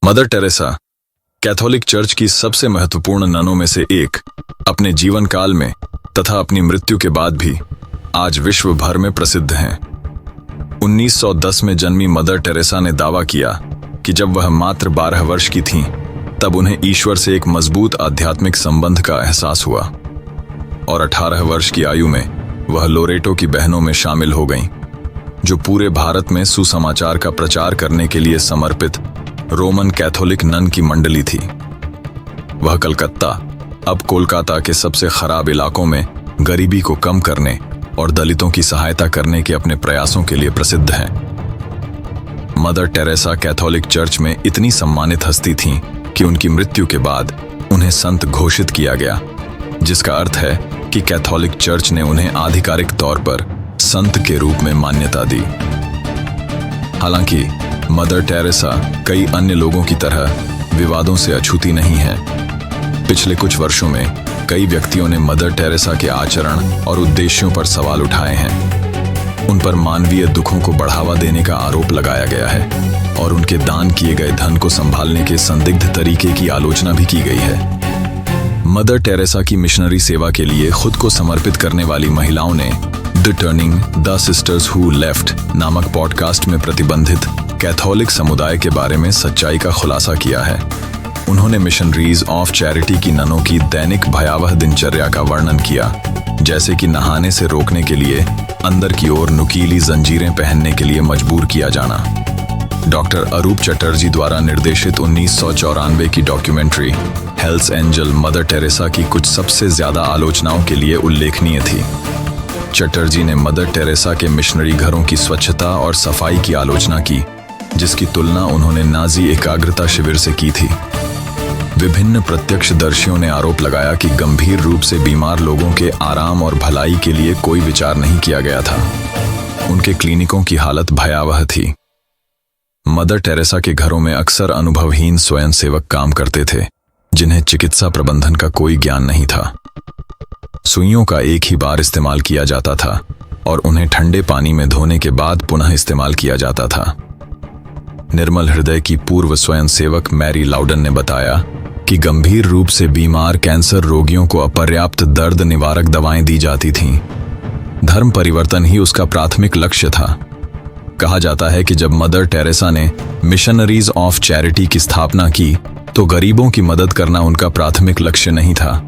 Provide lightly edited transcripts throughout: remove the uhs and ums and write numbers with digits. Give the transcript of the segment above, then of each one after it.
Mother Teresa Catholic church की सबसे महत्वपूर्ण ननों में से एक, अपने जीवन काल में तथा अपनी मृत्यु के बाद भी आज विश्व भर में प्रसिद्ध हैं। 1910 में जन्मी मदर टेरेसा ने दावा किया कि जब वह मात्र 12 वर्ष की थीं, तब उन्हें ईश्वर से एक मजबूत आध्यात्मिक संबंध का एहसास हुआ और 18 वर्ष की आयु में वह लोरेटो की बहनों में शामिल हो गईं, जो पूरे भारत में सुसमाचार का प्रचार करने के लिए समर्पित रोमन कैथोलिक नन की मंडली थी। वह कलकत्ता, अब कोलकाता के सबसे खराब इलाकों में गरीबी को कम करने और दलितों की सहायता करने के अपने प्रयासों के लिए प्रसिद्ध हैं। मदर टेरेसा कैथोलिक चर्च में इतनी सम्मानित हस्ती थीं कि उनकी मृत्यु के बाद उन्हें संत घोषित किया गया, जिसका अर्थ है कि कैथोलिक चर्च ने उन्हें आधिकारिक तौर पर संत के रूप में मान्यता दी। हालांकि मदर टेरेसा कई अन्य लोगों की तरह विवादों से अछूती नहीं है। पिछले कुछ वर्षों में कई व्यक्तियों ने मदर टेरेसा के आचरण और उद्देश्यों पर सवाल उठाए हैं। उन पर मानवीय दुखों को बढ़ावा देने का आरोप लगाया गया है और उनके दान किए गए धन को संभालने के संदिग्ध तरीके की आलोचना भी की गई है। मदर टेरेसा की मिशनरी सेवा के लिए खुद को समर्पित करने वाली महिलाओं ने the turning the sisters who left नामक पॉडकास्ट में प्रतिबंधित कैथोलिक समुदाय के बारे में सच्चाई का खुलासा किया है। उन्होंने मिशनरीज ऑफ चैरिटी की ननों की दैनिक भयावह दिनचर्या का वर्णन किया, जैसे कि नहाने से रोकने के लिए अंदर की ओर नुकीली जंजीरें पहनने के लिए मजबूर किया जाना। डॉक्टर अरूप चटर्जी द्वारा निर्देशित 1994 की डॉक्यूमेंट्री हेल्स एंजल मदर टेरेसा की कुछ सबसे ज्यादा आलोचनाओं के लिए उल्लेखनीय थी। चटर्जी ने मदर टेरेसा के मिशनरी घरों की स्वच्छता और सफाई की आलोचना की, जिसकी तुलना उन्होंने नाजी एकाग्रता शिविर से की थी। विभिन्न प्रत्यक्षदर्शियों ने आरोप लगाया कि गंभीर रूप से बीमार लोगों के आराम और भलाई के लिए कोई विचार नहीं किया गया था। उनके क्लिनिकों की हालत भयावह थी। मदर टेरेसा के घरों में अक्सर अनुभवहीन स्वयंसेवक काम करते थे, जिन्हें चिकित्सा प्रबंधन का कोई ज्ञान नहीं था। सुइयों का एक ही बार इस्तेमाल किया जाता था और उन्हें ठंडे पानी में धोने के बाद पुनः इस्तेमाल किया जाता था। निर्मल हृदय की पूर्व स्वयंसेवक मैरी लाउडन ने बताया कि गंभीर रूप से बीमार कैंसर रोगियों को अपर्याप्त दर्द निवारक दवाएं दी जाती थीं। धर्म परिवर्तन ही उसका प्राथमिक लक्ष्य था। कहा जाता है कि जब मदर टेरेसा ने मिशनरीज ऑफ चैरिटी की स्थापना की, तो गरीबों की मदद करना उनका प्राथमिक लक्ष्य नहीं था।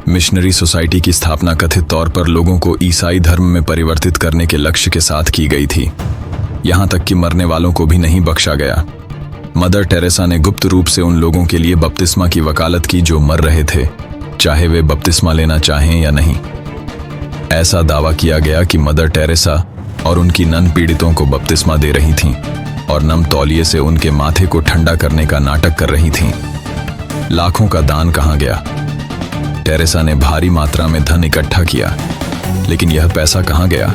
मिशनरी सोसाइटी की स्थापना कथित तौर पर लोगों को ईसाई धर्म में परिवर्तित करने के लक्ष्य के साथ की गई थी। यहां तक कि मरने वालों को भी नहीं बख्शा गया। मदर टेरेसा ने गुप्त रूप से उन लोगों के लिए बपतिस्मा की वकालत की जो मर रहे थे, चाहे वे बपतिस्मा लेना चाहें या नहीं। ऐसा दावा किया गया कि मदर टेरेसा और उनकी नन पीड़ितों को बपतिस्मा दे रही थीं और नम तौलिए से उनके माथे को ठंडा करने का नाटक कर रही थीं। लाखों का दान कहां गया? टेरेसा ने भारी मात्रा में धन इकट्ठा किया, लेकिन यह पैसा कहां गया,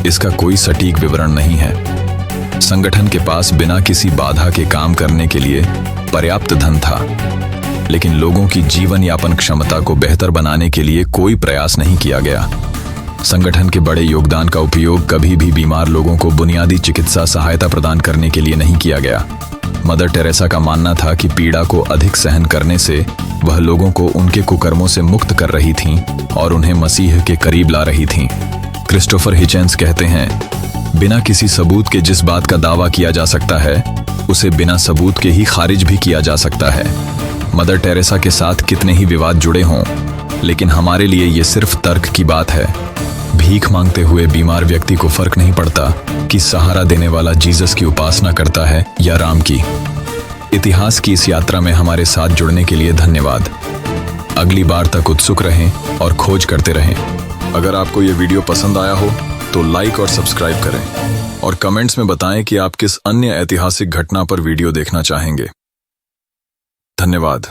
इसका कोई सटीक विवरण नहीं है। संगठन के पास बिना किसी बाधा के काम करने के लिए पर्याप्त धन था, लेकिन लोगों की जीवन यापन क्षमता को बेहतर बनाने के लिए कोई प्रयास नहीं किया गया। संगठन के बड़े योगदान का उपयोग कभी भी बीमार लोगों को बुनियादी चिकित्सा सहायता प्रदान करने के लिए नहीं किया गया। मदर टेरेसा का मानना था कि पीड़ा को अधिक सहन करने से वह लोगों को उनके कुकर्मों से मुक्त कर रही थीं और उन्हें मसीह के करीब ला रही थीं। क्रिस्टोफर हिचेंस कहते हैं, बिना किसी सबूत के जिस बात का दावा किया जा सकता है, उसे बिना सबूत के ही खारिज भी किया जा सकता है। मदर टेरेसा के साथ कितने ही विवाद जुड़े हों, लेकिन हमारे लिए ये सिर्फ तर्क की बात है। भीख मांगते हुए बीमार व्यक्ति को फर्क नहीं पड़ता कि सहारा देने वाला जीसस की उपासना करता है या राम की। इतिहास की इस यात्रा में हमारे साथ जुड़ने के लिए धन्यवाद। अगली बार तक उत्सुक रहें और खोज करते रहें। अगर आपको ये वीडियो पसंद आया हो तो लाइक और सब्सक्राइब करें और कमेंट्स में बताएं कि आप किस अन्य ऐतिहासिक घटना पर वीडियो देखना चाहेंगे। धन्यवाद।